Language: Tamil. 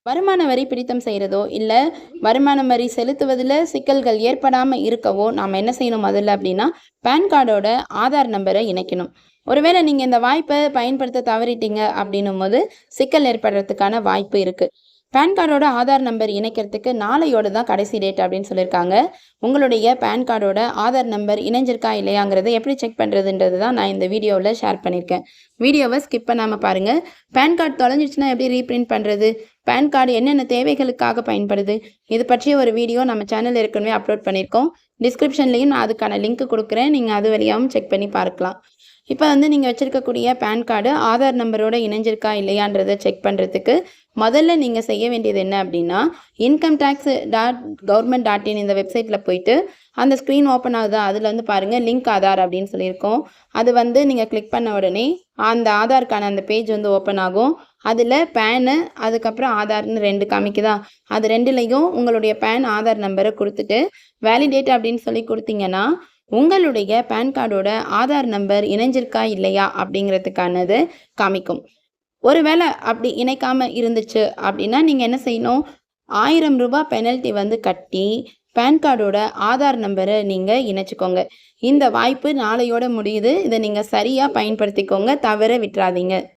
வருமான வரி பிடித்தம் செய்கிறதோ இல்லை வருமான வரி செலுத்துவதில் சிக்கல்கள் ஏற்படாமல் இருக்கவோ நாம் என்ன செய்யணும் முதல்ல அப்படின்னா பேன் கார்டோட ஆதார் நம்பரை இணைக்கணும். ஒருவேளை நீங்கள் இந்த வாய்ப்பை பயன்படுத்த தவறிட்டீங்க அப்படின்னும் போது சிக்கல் ஏற்படுறதுக்கான வாய்ப்பு இருக்குது. பேன் கார்டோட ஆதார் நம்பர் இணைக்கிறதுக்கு நாளையோட தான் கடைசி டேட் அப்படின்னு சொல்லியிருக்காங்க. உங்களுடைய பேன் கார்டோட ஆதார் நம்பர் இணைஞ்சிருக்கா இல்லையாங்கிறத எப்படி செக் பண்ணுறதுன்றது தான் நான் இந்த வீடியோவில் ஷேர் பண்ணியிருக்கேன். வீடியோவை ஸ்கிப் பண்ணாமல் பாருங்கள். பேன் கார்டு தொலைஞ்சிடுச்சுன்னா எப்படி ரீப்ரிண்ட் பண்ணுறது, பேன் கார்டு என்னென்ன தேவைகளுக்காக பயன்படுது, இது பற்றிய ஒரு வீடியோ நம்ம சேனல் ஏற்கனவே அப்லோட் பண்ணியிருக்கோம். டிஸ்கிரிப்ஷன்லேயும் நான் அதுக்கான லிங்க் கொடுக்குறேன், நீங்கள் அது வழியாகவும் செக் பண்ணி பார்க்கலாம். இப்போ நீங்கள் வச்சுருக்கக்கூடிய பேன் கார்டு ஆதார் நம்பரோட இணைஞ்சிருக்கா இல்லையான்றதை செக் பண்ணுறதுக்கு முதல்ல நீங்கள் செய்ய வேண்டியது என்ன அப்படின்னா incometax.government.in இந்த வெப்சைட்டில் போயிட்டு அந்த ஸ்க்ரீன் ஓப்பன் ஆகுதா, அதில் பாருங்கள் லிங்க் ஆதார் அப்படின்னு சொல்லியிருக்கோம். அது நீங்கள் கிளிக் பண்ண உடனே அந்த ஆதாருக்கான அந்த பேஜ் ஓப்பன் ஆகும். அதில் பேனு அதுக்கப்புறம் ஆதார்னு 2 காமிக்குதா, அது 2லையும் உங்களுடைய பேன் ஆதார் நம்பரை கொடுத்துட்டு வேலிடேட் அப்படின்னு சொல்லி கொடுத்தீங்கன்னா உங்களுடைய பேன் கார்டோட ஆதார் நம்பர் இணைஞ்சிருக்கா இல்லையா அப்படிங்கிறதுக்கானது காமிக்கும். ஒருவேளை அப்படி இணைக்காமல் இருந்துச்சு அப்படின்னா நீங்கள் என்ன செய்யணும், 1000 ரூபாய் பெனல்ட்டி கட்டி பேன் கார்டோட ஆதார் நம்பரை நீங்கள் இணைச்சிக்கோங்க. இந்த வாய்ப்பு நாளையோட முடியுது. இதை நீங்கள் சரியாக பயன்படுத்திக்கோங்க, தவற விட்டுறாதீங்க.